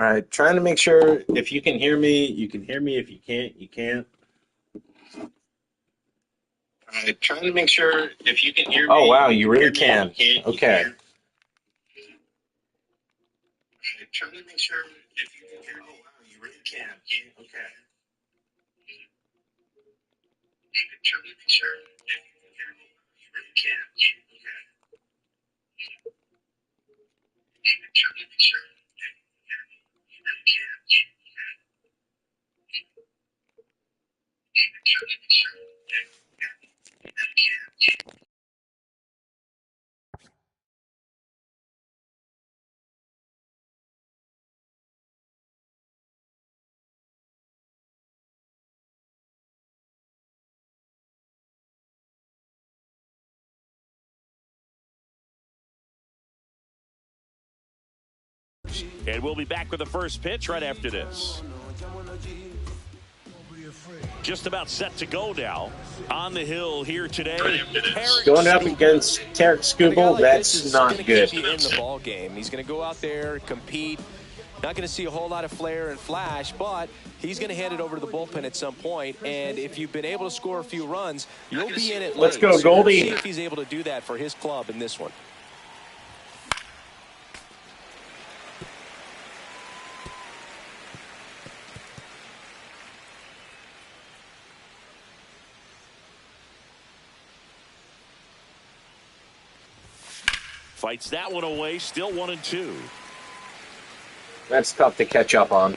All right, trying to make sure if you can hear me, you can hear me. If you can't, you can't. All right, trying to make sure if you can hear me. Oh, wow, you really can. Okay. Trying to make sure if you can hear me. Oh, wow, you really can. Okay. Trying to make sure if you can hear me. You really can. Okay. Trying to make sure if you can hear me. You really can. Okay. Trying to make sure if you can hear me. You really can. And we'll be back with the first pitch right after this. Just about set to go now. On the hill here today. Going up against Tarek Skubal, that's not good. In the ball game, he's going to go out there, compete. Not going to see a whole lot of flair and flash, but he's going to hand it over to the bullpen at some point. And if you've been able to score a few runs, you'll be in it late. Let's go, Goldie. See if he's able to do that for his club in this one. Fights that one away, still 1-2. That's tough to catch up on.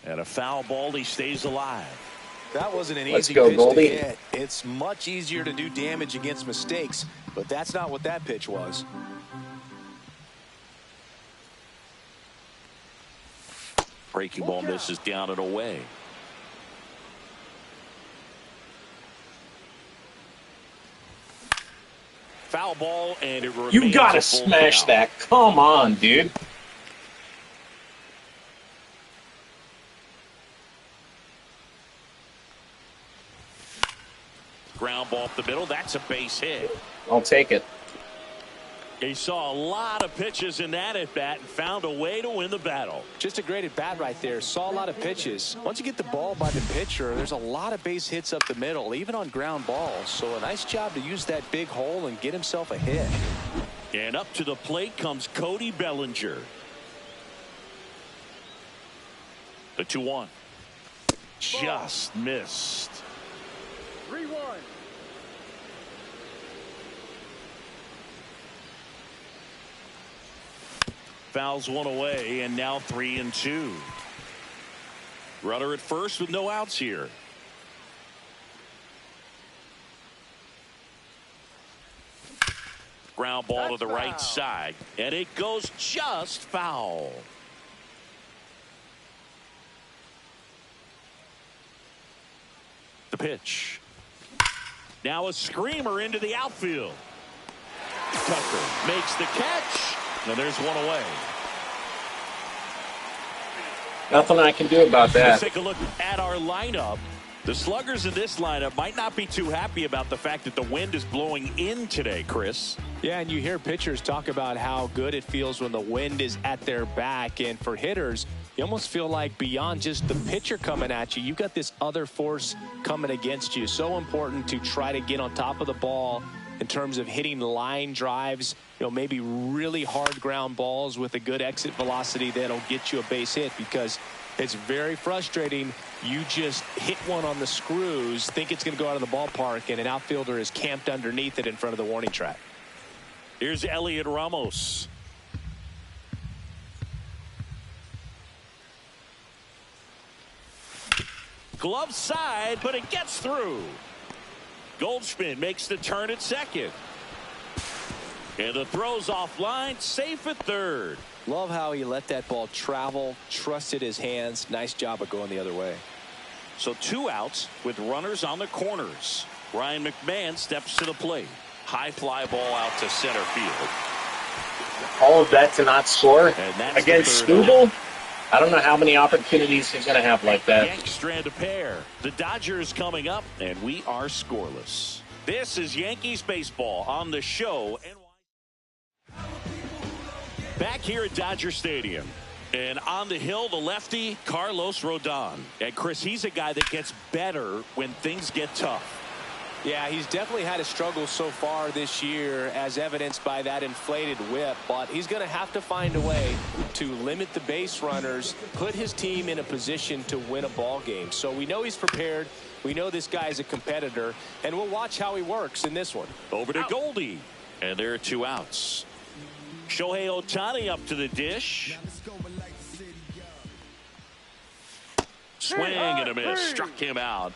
And a foul ball, he stays alive. That wasn't an Let's easy go, pitch Goldie. to hit. It's much easier to do damage against mistakes, but that's not what that pitch was. Breaking ball misses down and away. Foul ball, and it remains. You gotta a full smash count. that. Come on, dude. Ground ball up the middle. That's a base hit. I'll take it. He saw a lot of pitches in that at bat and found a way to win the battle. Just a great at bat right there. Saw a lot of pitches. Once you get the ball by the pitcher, there's a lot of base hits up the middle, even on ground balls. So a nice job to use that big hole and get himself a hit. And up to the plate comes Cody Bellinger. The 2-1. Just missed. 3-1. Fouls one away, and now 3-2. Runner at first with no outs here. Ground ball to the right side, and it goes just foul. The pitch. Now a screamer into the outfield. Tucker makes the catch. Now there's one away. Nothing I can do about that. Let's take a look at our lineup. The sluggers in this lineup might not be too happy about the fact that the wind is blowing in today, Chris. Yeah, and you hear pitchers talk about how good it feels when the wind is at their back. And for hitters, you almost feel like beyond just the pitcher coming at you, you've got this other force coming against you. So important to try to get on top of the ball in terms of hitting line drives, maybe really hard ground balls with a good exit velocity that'll get you a base hit, because it's very frustrating. You just hit one on the screws, think it's going to go out of the ballpark, and an outfielder is camped underneath it in front of the warning track. Here's Elliot Ramos. Glove side, but it gets through. Goldschmidt makes the turn at second. And the throw's offline, safe at third. Love how he let that ball travel, trusted his hands. Nice job of going the other way. So 2 outs with runners on the corners. Ryan McMahon steps to the plate. High fly ball out to center field. all of that to not score And that's against the third Skubal. I don't know how many opportunities he's going to have like that. Yanks strand a pair. The Dodgers coming up, and we are scoreless. This is Yankees baseball on the show. Back here at Dodger Stadium. And on the hill, the lefty, Carlos Rodon. And Chris, he's a guy that gets better when things get tough. Yeah, he's definitely had a struggle so far this year, as evidenced by that inflated whip. But he's going to have to find a way to limit the base runners, put his team in a position to win a ball game. So we know he's prepared. We know this guy's a competitor, and we'll watch how he works in this one. Over to Goldie, and there are 2 outs. Shohei Ohtani up to the dish. Swing and a miss. Struck him out.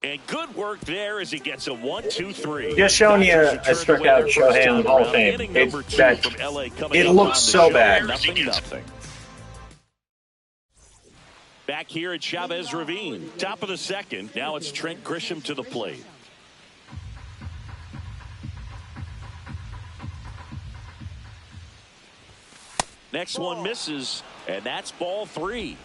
And good work there as he gets a 1-2-3. Just showing you I struck out Shohei on Hall of Fame. It looks so bad. Nothing. Back here at Chavez Ravine. Top of the second. Now it's Trent Grisham to the plate. Next one misses, and that's ball 3.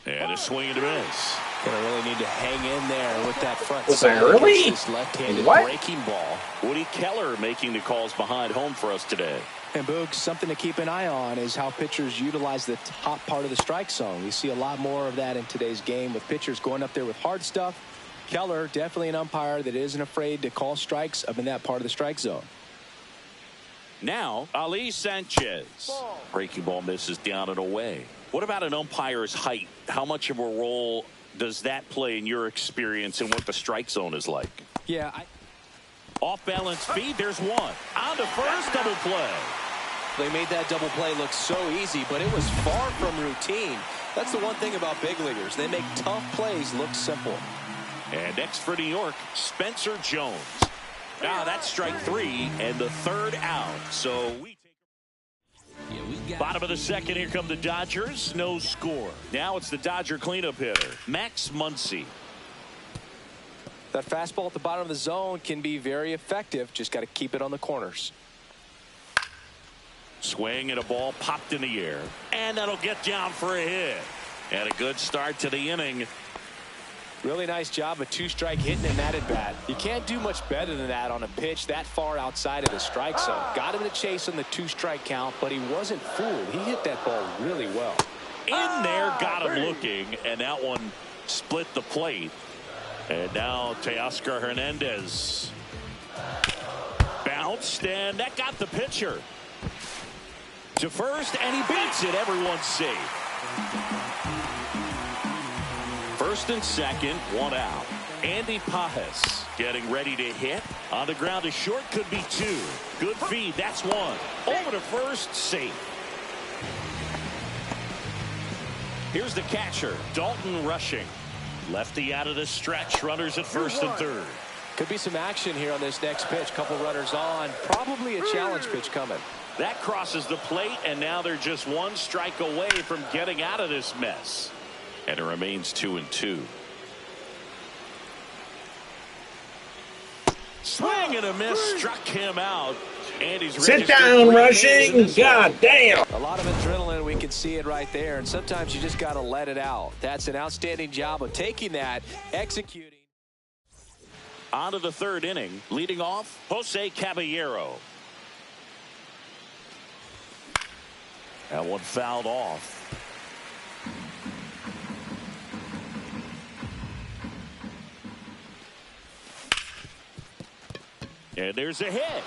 And a swing and a miss. Gonna really need to hang in there with that front Was side. it early? This left-handed breaking ball. Woody Keller making the calls behind home for us today. And Boog, something to keep an eye on is how pitchers utilize the top part of the strike zone. We see a lot more of that in today's game with pitchers going up there with hard stuff. Keller, definitely an umpire that isn't afraid to call strikes up in that part of the strike zone. Now, Ali Sanchez. Breaking ball misses down and away. What about an umpire's height? How much of a role does that play in your experience and what the strike zone is like? Yeah. Off balance feed, there's one. On to first, double play. They made that double play look so easy, but it was far from routine. That's the one thing about big leaguers. They make tough plays look simple. And next for New York, Spencer Jones. Now that's strike 3 and the 3rd out. So we take bottom of the second. Here come the Dodgers. No score. Now it's the Dodger cleanup hitter, Max Muncy. That fastball at the bottom of the zone can be very effective. Just got to keep it on the corners. Swing and a ball popped in the air. And that'll get down for a hit. And a good start to the inning. Really nice job of 2-strike hitting in that at bat. You can't do much better than that on a pitch that far outside of the strike zone. Got him to chase on the 2-strike count, but he wasn't fooled. He hit that ball really well. In there, got him looking, and that one split the plate. And now Teoscar Hernandez. Bounced, and that got the pitcher to first, and he beats it. Everyone's safe. First and second, 1 out. Andy Pajes getting ready to hit. On the ground to short, could be 2. Good feed, that's 1. Over to first, safe. Here's the catcher, Dalton Rushing. Lefty out of the stretch, runners at first and third. Could be some action here on this next pitch. Couple runners on. Probably a challenge pitch coming. That crosses the plate, and now they're just 1 strike away from getting out of this mess. And it remains 2-2. Swing and a miss, struck him out. And he's sit down, Rushing. God damn. A lot of adrenaline. We can see it right there. And sometimes you just got to let it out. That's an outstanding job of taking that, executing. On to the 3rd inning. Leading off, Jose Caballero. That one fouled off. And there's a hit.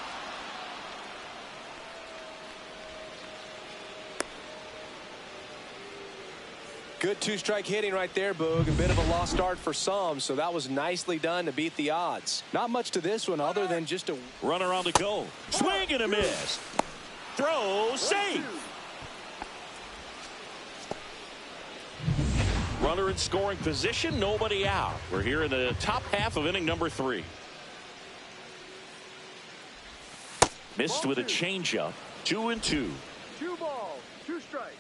Good 2-strike hitting right there, Boog. A bit of a lost start for some, so that was nicely done to beat the odds. Not much to this one other than just a runner on the go. Swing and a miss. Throw, safe. Runner in scoring position, nobody out. We're here in the top half of inning number 3. Missed with a changeup. 2-2. 2 balls, 2 strikes.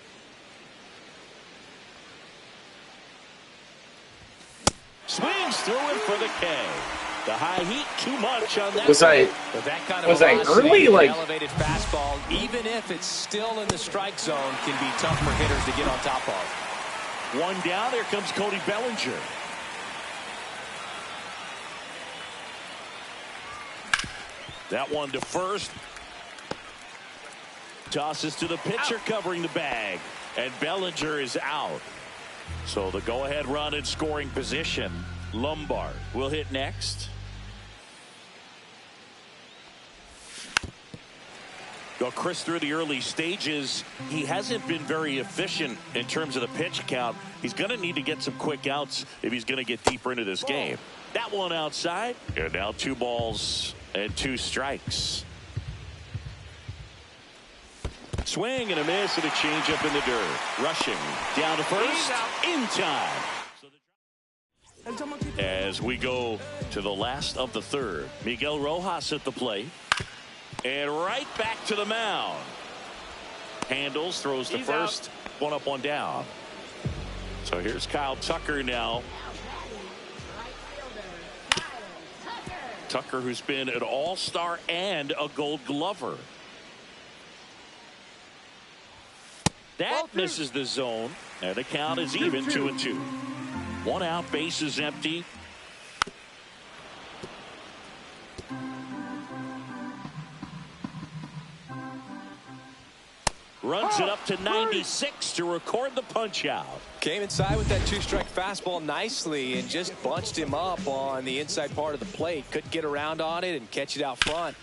Swings through it for the K. The high heat, too much on that. Was I early? Like, elevated fastball, even if it's still in the strike zone, can be tough for hitters to get on top of. One down. Here comes Cody Bellinger. That one to first. Tosses to the pitcher, covering the bag, and Bellinger is out. So the go-ahead run in scoring position. Lombard will hit next. Well, Chris, through the early stages, he hasn't been very efficient in terms of the pitch count. He's going to need to get some quick outs if he's going to get deeper into this game. That one outside. And now 2 balls and 2 strikes. Swing and a miss and a changeup in the dirt. Rushing down to first in time. As we go to the last of the third, Miguel Rojas at the plate. And right back to the mound. Handles, throws to first. Out. 1 up, 1 down. So here's Kyle Tucker now. Tucker, who's been an all-star and a Gold Glover. That misses the zone, and the count is even 2-2. 1 out, base is empty. Runs it up to 96 to record the punch out. Came inside with that 2-strike fastball nicely and just bunched him up on the inside part of the plate. Couldn't get around on it and catch it out front.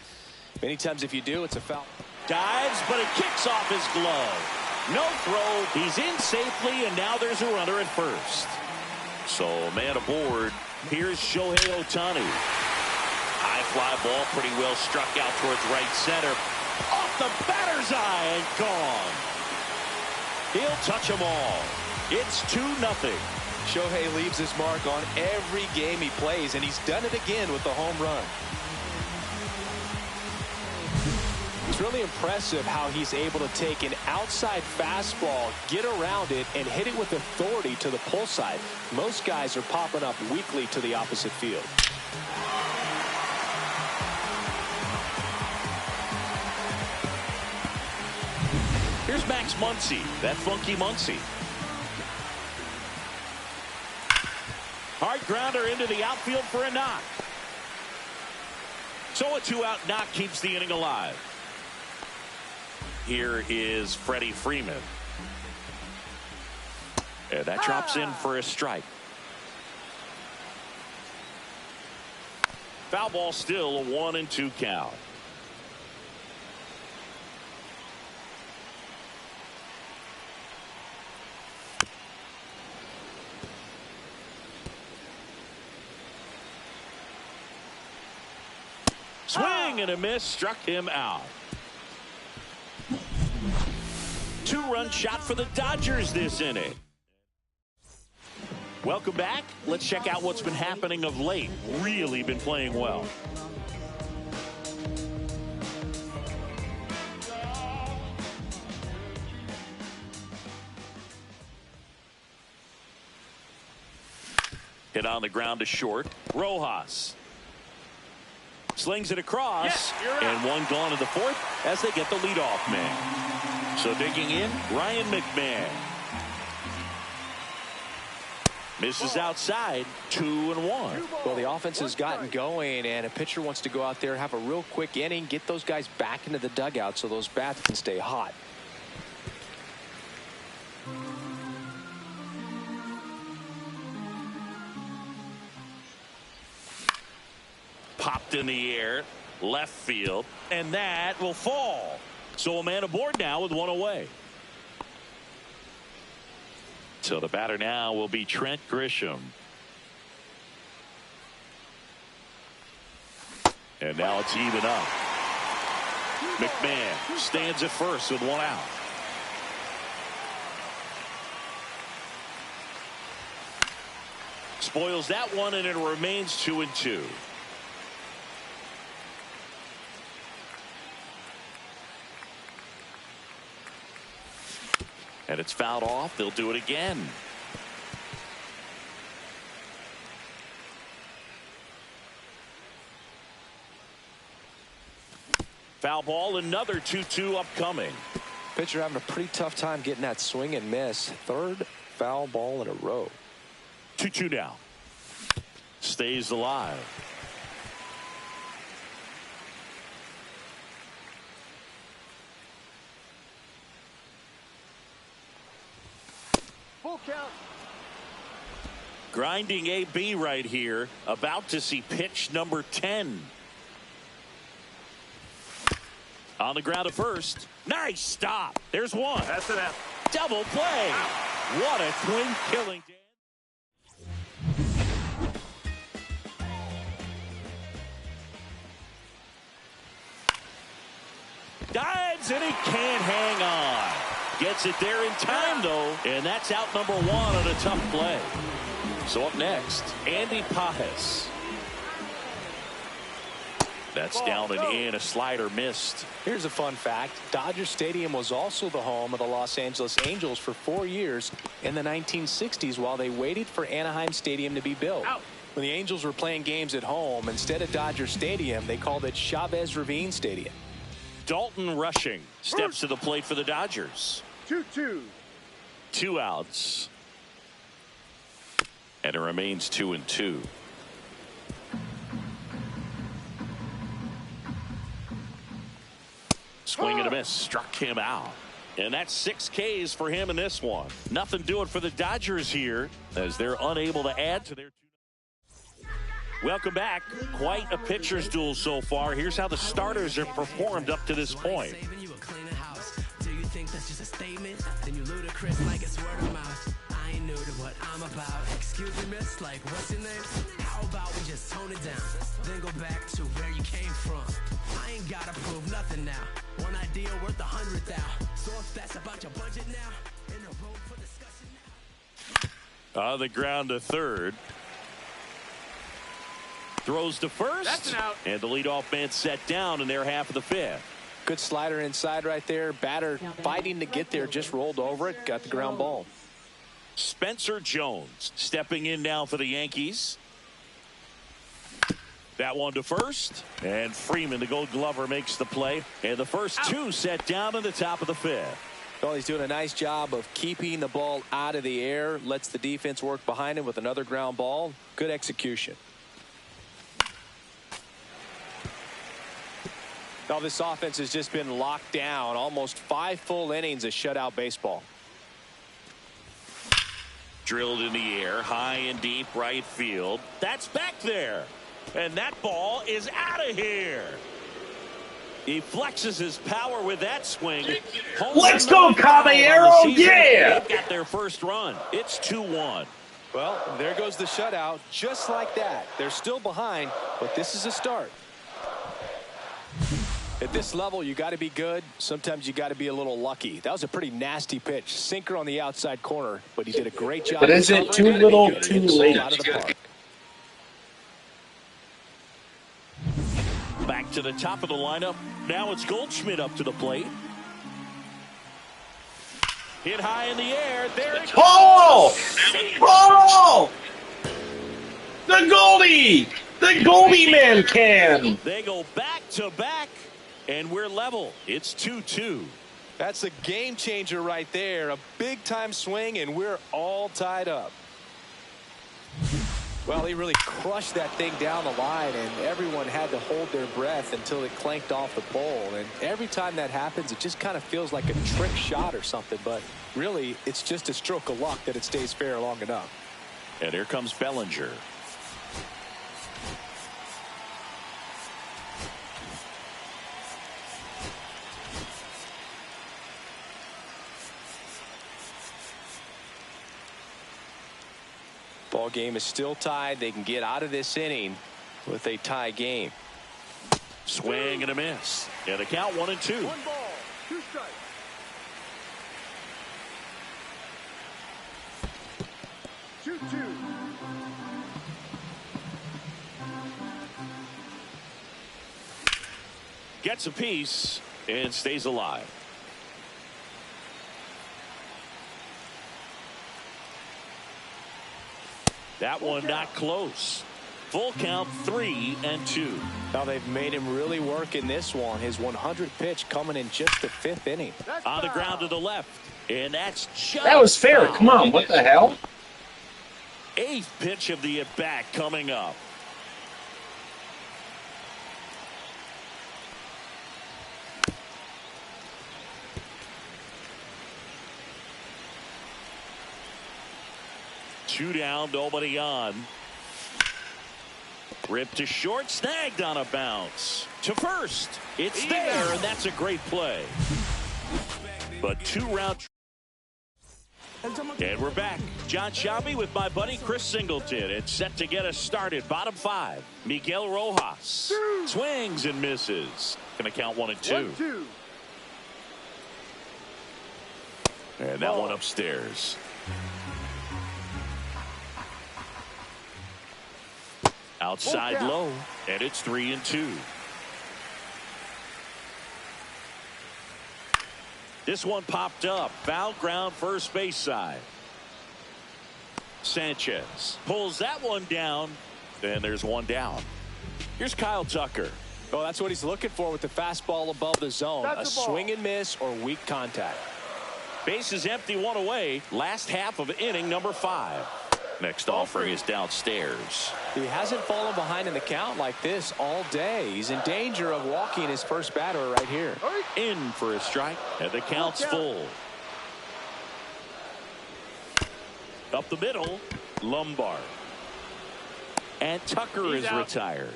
Many times if you do, it's a foul. Dives, but it kicks off his glove. No throw. He's in safely, and now there's a runner at first. So man aboard. Here's Shohei Ohtani. High fly ball, pretty well struck out towards right center. Off the batter's eye and gone. He'll touch them all. It's 2-0. Shohei leaves his mark on every game he plays, and he's done it again with the home run. It's really impressive how he's able to take an outside fastball, get around it, and hit it with authority to the pull side. Most guys are popping up weakly to the opposite field. Here's Max Muncy, that funky Muncy. Hard grounder into the outfield for a knock. So a 2-out knock keeps the inning alive. Here is Freddie Freeman. And that drops in for a strike. Foul ball, still a 1-2 count. Swing and a miss, struck him out. 2-run shot for the Dodgers this inning. Welcome back. Let's check out what's been happening of late. Really been playing well. Hit on the ground to short. Rojas slings it across, and 1 gone in the 4th as they get the leadoff man. So digging in, Ryan McMahon. Misses outside, 2-1. Well, the offense has gotten going, and a pitcher wants to go out there, have a real quick inning, get those guys back into the dugout so those bats can stay hot. Popped in the air, left field, and that will fall. So a man aboard now with 1 away. So the batter now will be Trent Grisham. And now it's even up. McMahon stands at first with 1 out. Spoils that one, and it remains 2-2. And it's fouled off. They'll do it again. Foul ball, another 2-2 upcoming. Pitcher having a pretty tough time getting that swing and miss. Third foul ball in a row. 2-2 now. Stays alive. Full count. Grinding AB right here. About to see pitch number 10. On the ground at first. Nice stop. There's one. That's an F. Double play. What a twin killing. Dives and he can't hang on. Gets it there in time though, and that's out number 1 on a tough play. So up next, Andy Pajes. That's down and in. A slider missed. Here's a fun fact. Dodger Stadium was also the home of the Los Angeles Angels for 4 years in the 1960s while they waited for Anaheim Stadium to be built. Out. When the Angels were playing games at home, instead of Dodger Stadium, they called it Chavez Ravine Stadium. Dalton Rushing steps to the plate for the Dodgers. 2-2. 2 outs. And it remains 2-2. Swing and a miss. Struck him out. And that's 6 Ks for him in this one. Nothing doing for the Dodgers here as they're unable to add to their. Welcome back. Quite a pitcher's duel so far. Here's how the starters have performed up to this point. That's just a statement, then you ludicrous like it's word of mouth. I ain't new to what I'm about. Excuse me, miss, like what's your name? How about we just tone it down, then go back to where you came from. I ain't gotta prove nothing now. One idea worth 100 thou. So if that's about your budget now, in the road for discussion now. On the ground to third. Throws to first. That's an out. And the leadoff man set down in their half of the 5th. Good slider inside right there. Batter fighting to get there, just rolled over it, got the ground ball. Spencer Jones stepping in now for the Yankees. That one to first, and Freeman, the Gold Glover, makes the play, and the first 2 set down in the top of the 5th. Well, he's doing a nice job of keeping the ball out of the air, lets the defense work behind him with another ground ball. Good execution. Now this offense has just been locked down. Almost 5 full innings of shutout baseball. Drilled in the air, high and deep right field. That's back there. And that ball is out of here. He flexes his power with that swing. Let's go, Caballero! Yeah! They've got their first run. It's 2-1. Well, there goes the shutout. Just like that. They're still behind, but this is a start. At this level, you got to be good. Sometimes you got to be a little lucky. That was a pretty nasty pitch. Sinker on the outside corner, but he did a great job. But is it too little, too late? Out of the park. Back to the top of the lineup. Now it's Goldschmidt up to the plate. Hit high in the air. There it goes. Oh! Oh! The Goldie! The Goldie man can! They go back to back. And we're level. It's 2-2. That's a game changer right there. A big time swing, and we're all tied up. Well, he really crushed that thing down the line, and everyone had to hold their breath until it clanked off the pole. And every time that happens, it just kind of feels like a trick shot or something. But really, it's just a stroke of luck that it stays fair long enough. And here comes Bellinger. Ball game is still tied. They can get out of this inning with a tie game. Swing and a miss. And the count 1-2. 1 ball, 2 strikes. Two. Gets a piece and stays alive. That one not close. Full count, 3-2. Now they've made him really work in this one. His 100th pitch coming in just the 5th inning. On the ground to the left. And that's just That was fair. foul. Come on. What the hell? 8th pitch of the at-bat coming up. Two down, nobody on. Ripped to short, snagged on a bounce. To first, it's there, and that's a great play. But 2-round. And we're back. John Shelby with my buddy Chris Singleton. It's set to get us started. Bottom 5. Miguel Rojas. Swings and misses. Gonna count 1 and 2. 1-2. And that one upstairs. Outside low, and it's 3-2. This one popped up. Foul ground, first base side. Sanchez pulls that one down, and there's one down. Here's Kyle Tucker. Oh, that's what he's looking for with the fastball above the zone. A swing and miss or weak contact. Base is empty, one away. Last half of inning number 5. Next offering is downstairs. He hasn't fallen behind in the count like this all day. He's in danger of walking his first batter right here. In for a strike, and the count's full. Up the middle, Lombard. And Tucker is retired.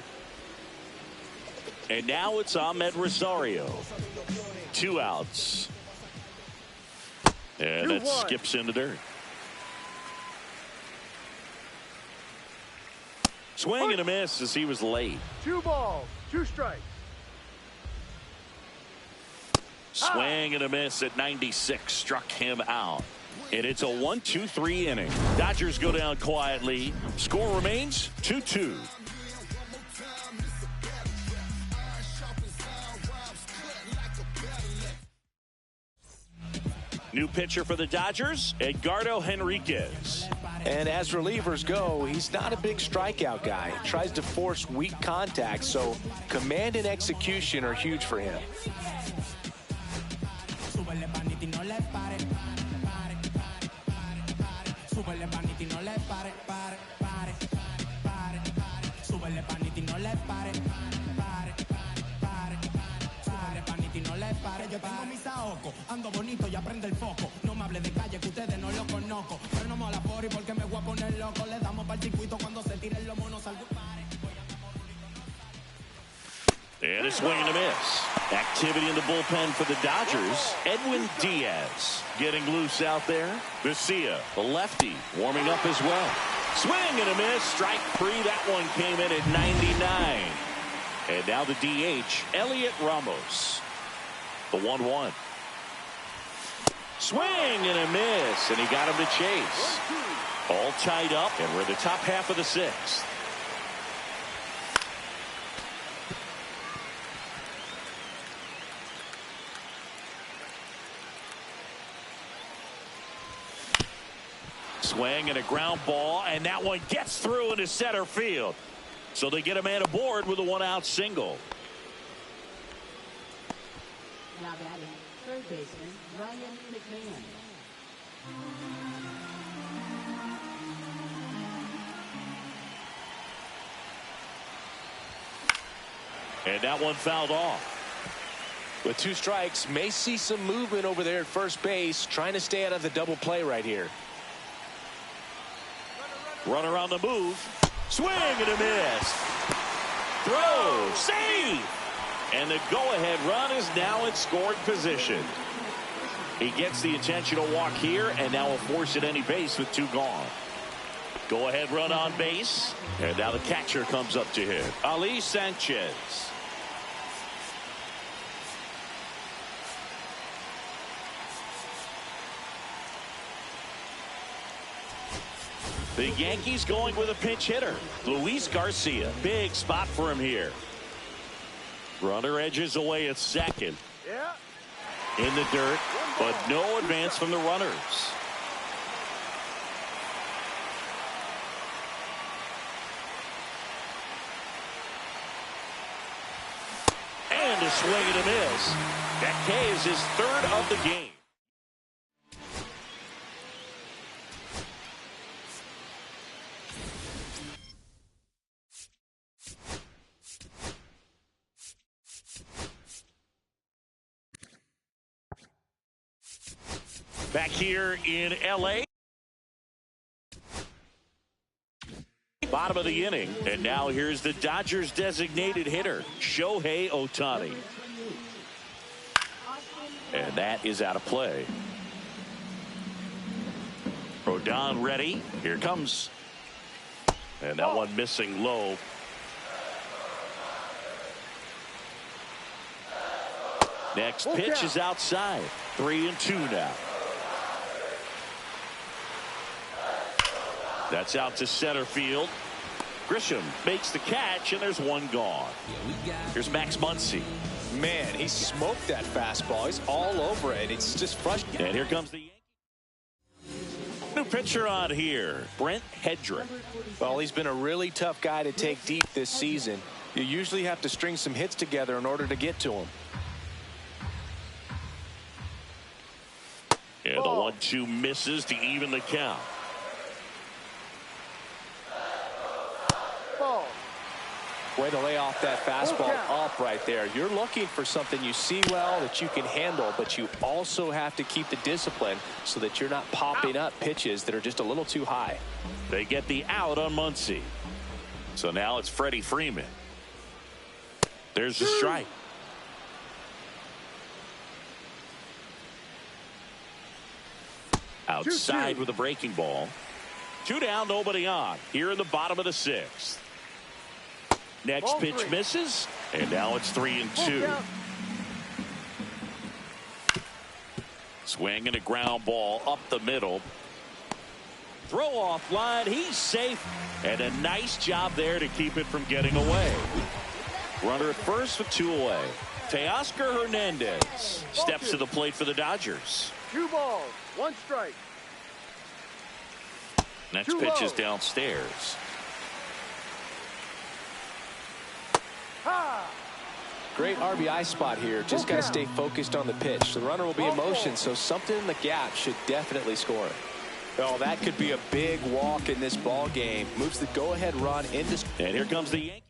And now it's Ahmed Rosario. 2 outs. And it skips in the dirt. Swing and a miss as he was late. 2 balls, 2 strikes. Swing and a miss at 96. Struck him out. And it's a 1-2-3 inning. Dodgers go down quietly. Score remains 2-2. New pitcher for the Dodgers, Edgardo Henriquez. And as relievers go, he's not a big strikeout guy. He tries to force weak contact, so command and execution are huge for him. Yo tengo mi saoco, ando bonito y aprende el foco. No me hable de calle que ustedes no lo conozco. Pero no me la pori porque me voy a poner loco. Le damos para el circuito cuando se tire el lomo, no salgo. And a swing and a miss. Activity in the bullpen for the Dodgers. Edwin Diaz getting loose out there. Garcia, the lefty, warming up as well. Swing and a miss. Strike 3. That one came in at 99. And now the DH, Elliot Ramos. The 1-1. Swing and a miss, and he got him to chase. All tied up, and we're in the top half of the 6th. Swing and a ground ball, and that one gets through into center field. So they get a man aboard with a 1-out single. Now batting, third baseman Ryan McMahon. And that one fouled off. With 2 strikes, may see some movement over there at first base, trying to stay out of the double play right here. Runner on the move. Swing and a miss. Throw. Save. And the go-ahead run is now in scoring position. He gets the intentional walk here, and now will force at any base with 2 gone. Go-ahead run on base, and now the catcher comes up to him. Ali Sanchez. The Yankees going with a pinch hitter, Luis Garcia. Big spot for him here. Runner edges away at second. In the dirt, but no advance from the runners. a swing and a miss. That K is his third of the game. Back here in L.A. Bottom of the inning. And now here's the Dodgers designated hitter, Shohei Ohtani. And that is out of play. Rodon ready. Here comes. And that one missing low. Next pitch is outside. 3-2 now. That's out to center field. Grisham makes the catch, and there's one gone. Here's Max Muncy. Man, he smoked that fastball. He's all over it. It's just frustrating. And here comes the Yankees. New pitcher on here, Brent Hedrick. Well, he's been a really tough guy to take deep this season. You usually have to string some hits together in order to get to him. And the 1-2 misses to even the count. Way to lay off that fastball up right there. You're looking for something you see well that you can handle, but you also have to keep the discipline so that you're not popping up pitches that are just a little too high. They get the out on Muncy. So now it's Freddie Freeman. There's the strike. Outside with a breaking ball. 2 down, nobody on. Here in the bottom of the 6th. Next pitch misses, and now it's 3-2. Swing and a ground ball up the middle. Throw off line, he's safe, and a nice job there to keep it from getting away. Runner at first with 2 away. Teoscar Hernandez steps to the plate for the Dodgers. 2 balls, 1 strike. Next pitch is downstairs. Great RBI spot here. Just got to stay focused on the pitch. The runner will be in motion, so something in the gap should definitely score it. Oh, that could be a big walk in this ball game. Moves the go-ahead run into. And here comes the Yankees.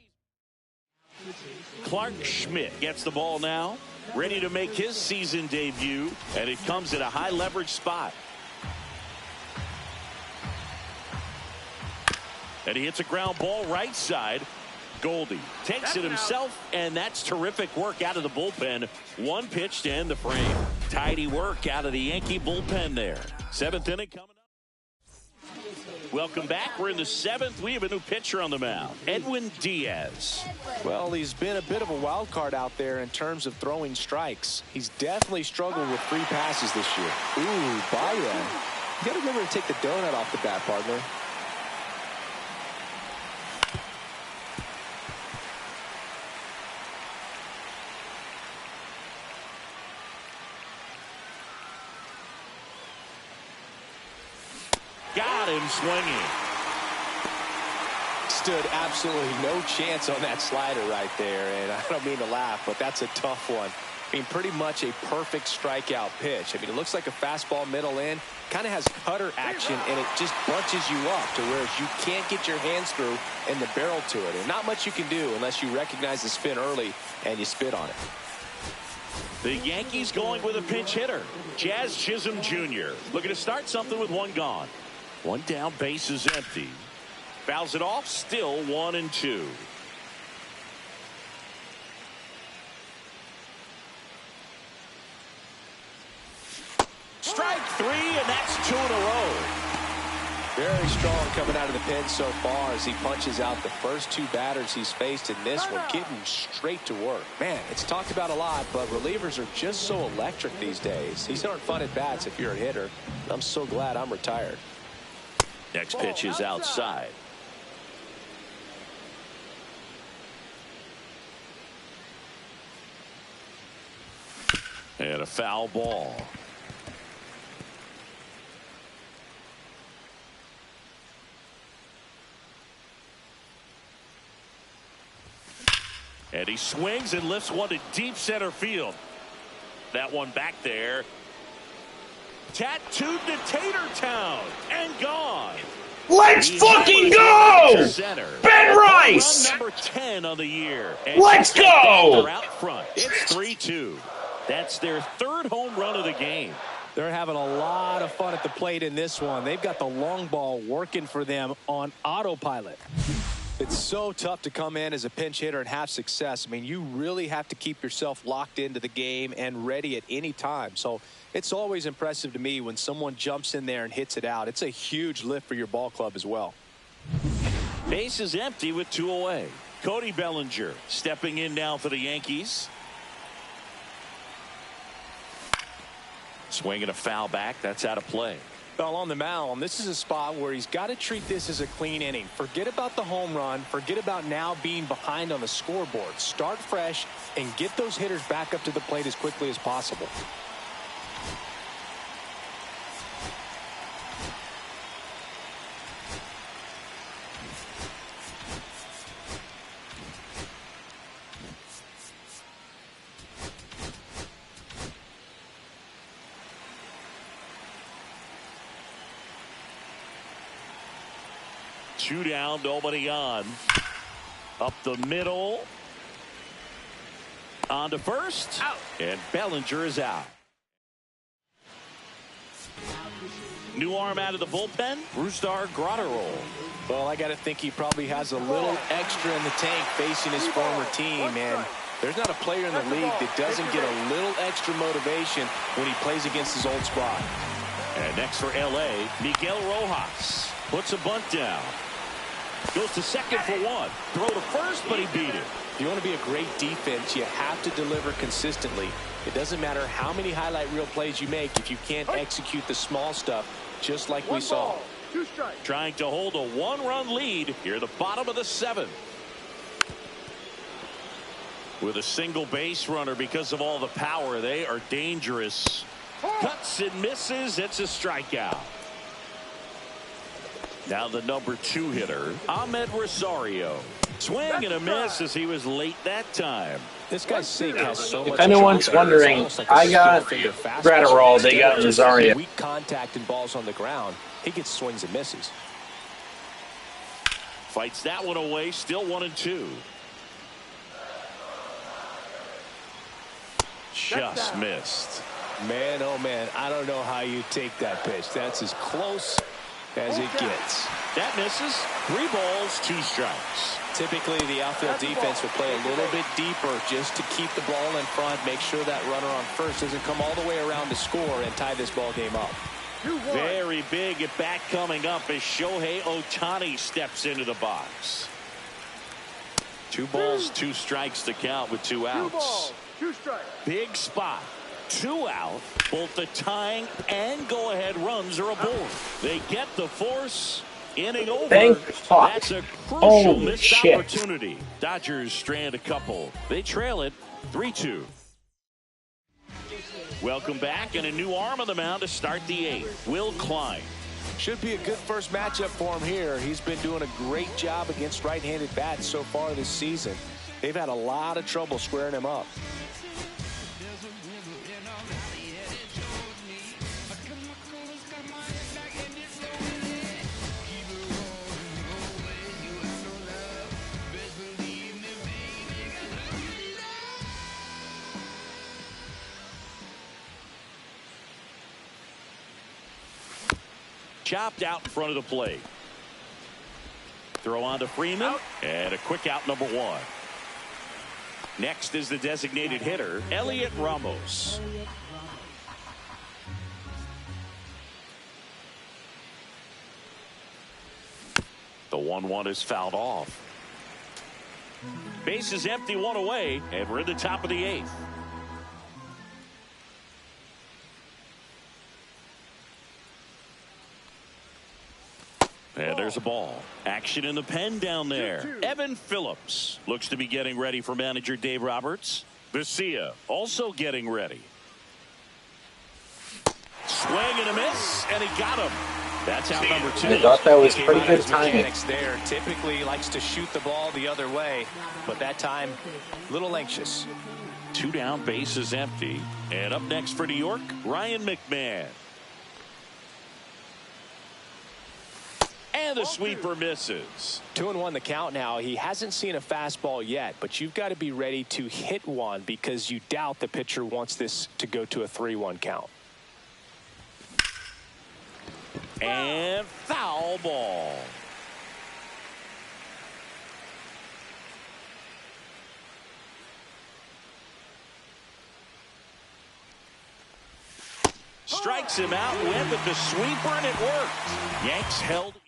Clark Schmidt gets the ball now, ready to make his season debut, and it comes at a high leverage spot. And he hits a ground ball right side. Goldie takes it himself, and that's terrific work out of the bullpen. 1 pitch to end the frame. Tidy work out of the Yankee bullpen there. 7th inning coming up. Welcome back. We're in the 7th. We have a new pitcher on the mound, Edwin Diaz. Well, he's been a bit of a wild card out there in terms of throwing strikes. He's definitely struggled with free passes this year. Ooh, Byron. You got to remember to take the donut off the bat, partner. Got him swinging. Stood absolutely no chance on that slider right there, and I don't mean to laugh, but that's a tough one. I mean, pretty much a perfect strikeout pitch. I mean, it looks like a fastball middle in, kind of has cutter action, and it just bunches you up to where you can't get your hands through and the barrel to it. And not much you can do unless you recognize the spin early and you spit on it. The Yankees going with a pinch hitter, Jazz Chisholm Jr. Looking to start something with 1 gone. 1 down, base is empty. Fouls it off, still 1-2. Strike 3, and that's 2 in a row. Very strong coming out of the pen so far as he punches out the first 2 batters he's faced in this one, getting straight to work. Man, it's talked about a lot, but relievers are just so electric these days. These aren't fun at bats if you're a hitter. I'm so glad I'm retired. Next pitch is outside. And a foul ball. And he swings and lifts one to deep center field. That one back there. Tattooed to Tatertown and gone. Let's fucking go! Ben Rice! Number 10 on the year. And let's go! Out front. It's 3-2. That's their third home run of the game. They're having a lot of fun at the plate in this one. They've got the long ball working for them on autopilot. It's so tough to come in as a pinch hitter and have success. I mean, you really have to keep yourself locked into the game and ready at any time. So it's always impressive to me when someone jumps in there and hits it out. It's a huge lift for your ball club as well. Base is empty with 2 away. Cody Bellinger stepping in now for the Yankees. Swinging a foul back. That's out of play. Well, on the mound, this is a spot where he's got to treat this as a clean inning. Forget about the home run. Forget about now being behind on the scoreboard. Start fresh and get those hitters back up to the plate as quickly as possible. Two down, nobody on. Up the middle. On to first. Out. And Bellinger is out. New arm out of the bullpen. Brusdar Grotterol. Well, I got to think he probably has a little extra in the tank facing his former team. And there's not a player in the league that doesn't get a little extra motivation when he plays against his old squad. And next for L.A., Miguel Rojas puts a bunt down. Goes to second for one. Throw to first, but he beat it. If you want to be a great defense, you have to deliver consistently. It doesn't matter how many highlight reel plays you make if you can't execute the small stuff, just like we saw. 2 strikes. Trying to hold a 1-run lead here at the bottom of the 7th. With a single base runner because of all the power, they are dangerous. Cuts and misses. It's a strikeout. Now the number 2 hitter, Ahmed Rosario. Swing and a miss as he was late that time. This guy's sink has so much. If anyone's wondering, I got Gratterall, they got Rosario. Weak contact and balls on the ground. He gets swings and misses. Fights that one away, still 1-2. Just missed. Man, oh man, I don't know how you take that pitch. That's as close as it gets. That misses. 3 balls, 2 strikes. Typically, the outfield defense will play a little bit deeper just to keep the ball in front, make sure that runner on first doesn't come all the way around to score and tie this ball game up. Very big at bat coming up as Shohei Ohtani steps into the box. 2 balls, 2 strikes to count with 2 outs. 2 balls, 2 strikes. Big spot. 2 out. Both the tying and go-ahead runs are aboard. They get the force. Inning over. Thank fuck. That's a crucial Holy missed shit. opportunity. Dodgers strand a couple. They trail it 3-2. Welcome back, and a new arm on the mound to start the 8th. Will Klein. Should be a good first matchup for him here. He's been doing a great job against right-handed bats so far this season. They've had a lot of trouble squaring him up. Chopped out in front of the plate. Throw on to Freeman. And a quick out, number 1. Next is the designated hitter, Elliot Ramos. The 1-1 is fouled off. Base is empty, 1 away, and we're in the top of the 8th. And there's a ball. Action in the pen down there. Evan Phillips looks to be getting ready for manager Dave Roberts. Vesia also getting ready. Swing and a miss, and he got him. That's out number 2. I thought that was pretty good timing. There typically likes to shoot the ball the other way, but that time a little anxious. 2 down, base is empty. And up next for New York, Ryan McMahon. And the sweeper misses. 2-1 the count now. He hasn't seen a fastball yet, but you've got to be ready to hit one because you doubt the pitcher wants this to go to a 3-1 count. And foul ball. Strikes him out, went with the sweeper, and it worked. Yanks held in.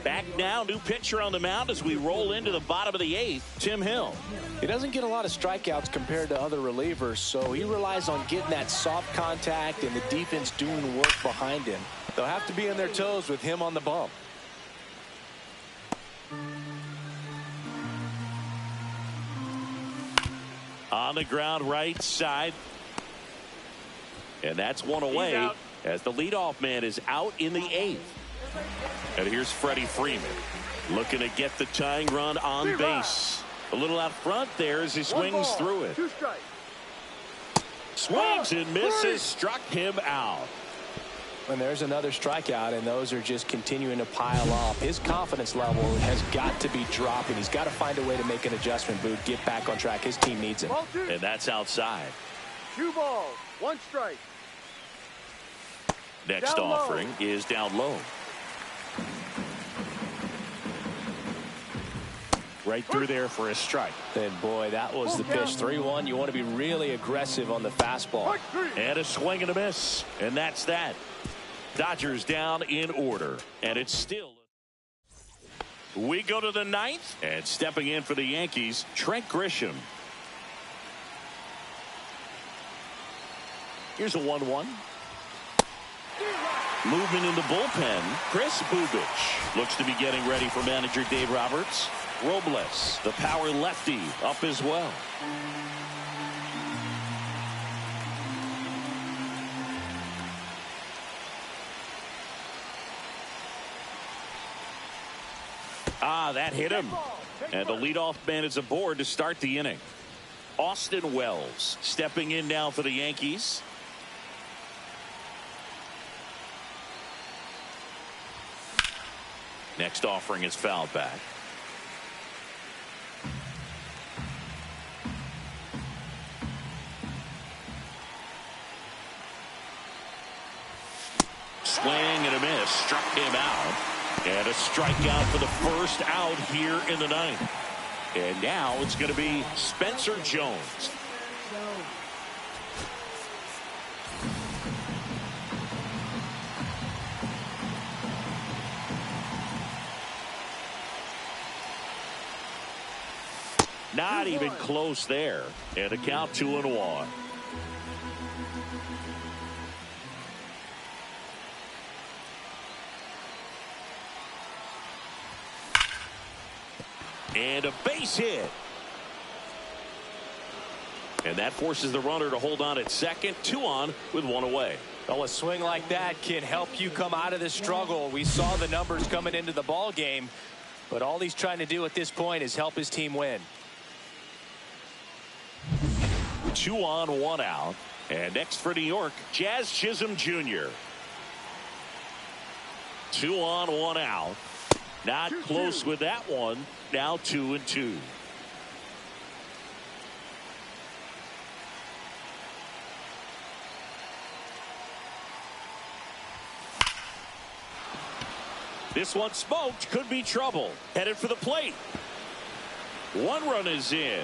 Back now, new pitcher on the mound as we roll into the bottom of the 8th, Tim Hill. He doesn't get a lot of strikeouts compared to other relievers, so he relies on getting that soft contact and the defense doing the work behind him. They'll have to be on their toes with him on the bump. On the ground right side. And that's one away as the leadoff man is out in the 8th. And here's Freddie Freeman looking to get the tying run on base. A little out front there as he swings through it. 2 strikes. Swings and misses, struck him out. And there's another strikeout, and those are just continuing to pile up. His confidence level has got to be dropping. He's got to find a way to make an adjustment, Boot, get back on track. His team needs him. And that's outside. 2 balls, 1 strike. Next Down offering low. is down low. Right through there for a strike. And boy, that was the pitch. 3-1. You want to be really aggressive on the fastball. And a swing and a miss. And that's that. Dodgers down in order. And it's still. We go to the 9th. And stepping in for the Yankees, Trent Grisham. Here's a 1-1. Movement in the bullpen. Chris Bubich looks to be getting ready for manager Dave Roberts. Robles, the power lefty, up as well. That hit him. And the leadoff man is aboard to start the inning. Austin Wells stepping in now for the Yankees. Next offering is fouled back. Swing and a miss, struck him out. And a strikeout for the first out here in the 9th. And now it's going to be Spencer Jones. Not even close there. And a count 2-1. And a base hit. And that forces the runner to hold on at second. 2 on with 1 away. Well, a swing like that can help you come out of this struggle. We saw the numbers coming into the ball game, but all he's trying to do at this point is help his team win. 2 on, 1 out. And next for New York, Jazz Chisholm Jr. 2 on, 1 out. Not close with that one. Now 2-2. This one smoked. Could be trouble. Headed for the plate. 1 run is in.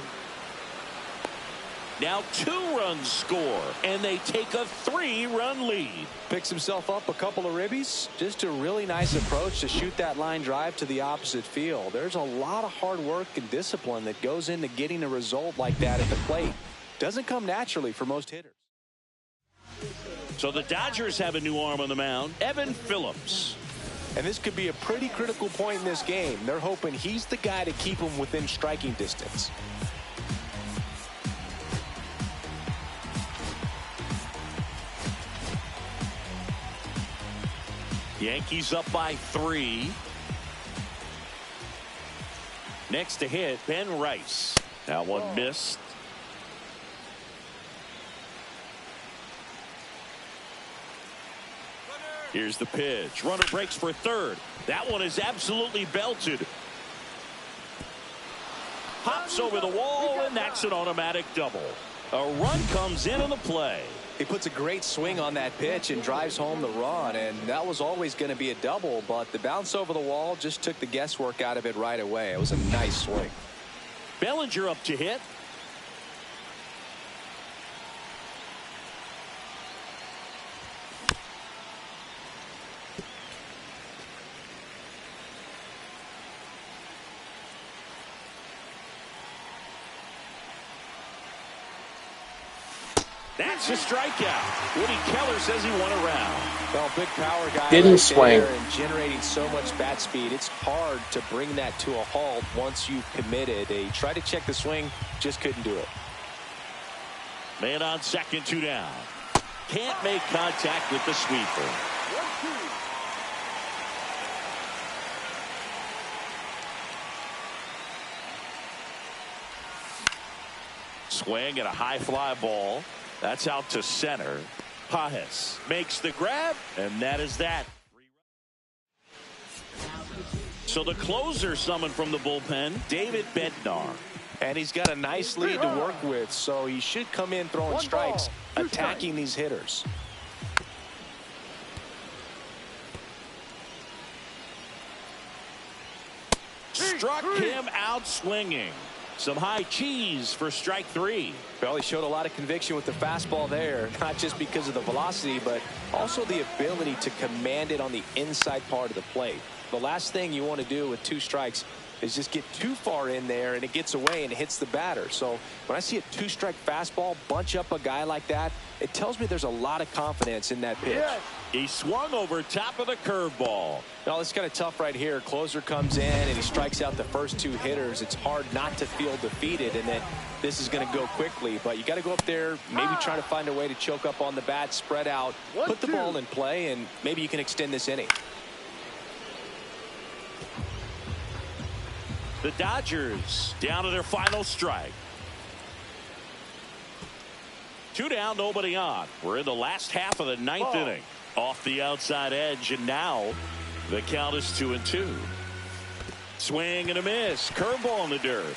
Now 2 runs score, and they take a 3-run lead. Picks himself up a couple of ribbies. Just a really nice approach to shoot that line drive to the opposite field. There's a lot of hard work and discipline that goes into getting a result like that at the plate. Doesn't come naturally for most hitters. So the Dodgers have a new arm on the mound, Evan Phillips. And this could be a pretty critical point in this game. They're hoping he's the guy to keep them within striking distance. Yankees up by 3. Next to hit, Ben Rice. That one missed. Here's the pitch. Runner breaks for third. That one is absolutely belted. Hops over the wall, and that's an automatic double. A run comes in on the play. He puts a great swing on that pitch and drives home the run, and that was always going to be a double, but the bounce over the wall just took the guesswork out of it right away. It was a nice swing. Bellinger up to hit. That's a strikeout. Woody Keller says he won a round. Well, big power guy Didn't right swing. there and generating so much bat speed. It's hard to bring that to a halt once you've committed. He tried to check the swing, just couldn't do it. Man on second, 2 down. Can't make contact with the sweeper. Swing at a high fly ball. That's out to center. Pajes makes the grab, and that is that. So the closer summoned from the bullpen, David Bednar. And he's got a nice lead to work with, so he should come in throwing strikes, attacking these hitters. Struck him out swinging. Some high cheese for strike 3. Well, he showed a lot of conviction with the fastball there, not just because of the velocity, but also the ability to command it on the inside part of the plate. The last thing you want to do with 2 strikes is just get too far in there and it gets away and it hits the batter. So when I see a 2-strike fastball bunch up a guy like that, it tells me there's a lot of confidence in that pitch. Yes. He swung over top of the curveball. Well, it's kind of tough right here. Closer comes in and he strikes out the first 2 hitters. It's hard not to feel defeated and that this is going to go quickly. But you got to go up there, maybe try to find a way to choke up on the bat, spread out, put the ball in play, and maybe you can extend this inning. The Dodgers down to their final strike. 2 down, nobody on. We're in the last half of the 9th inning. Off the outside edge, and now the count is 2-2. Swing and a miss. Curveball in the dirt.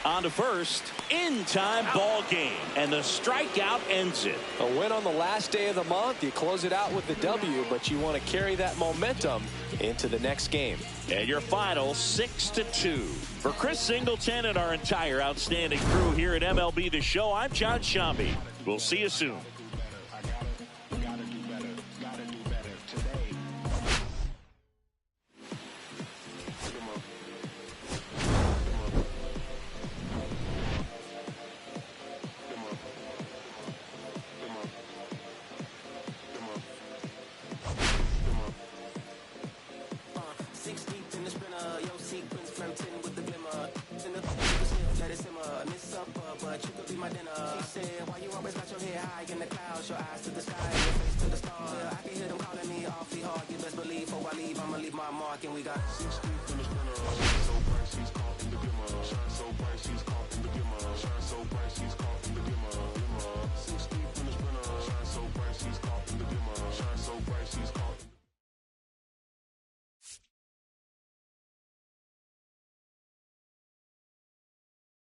On to first. In time, ball game. And the strikeout ends it. A win on the last day of the month. You close it out with the W, but you want to carry that momentum into the next game. And your final 6-2. For Chris Singleton and our entire outstanding crew here at MLB The Show, I'm John Shambi. We'll see you soon.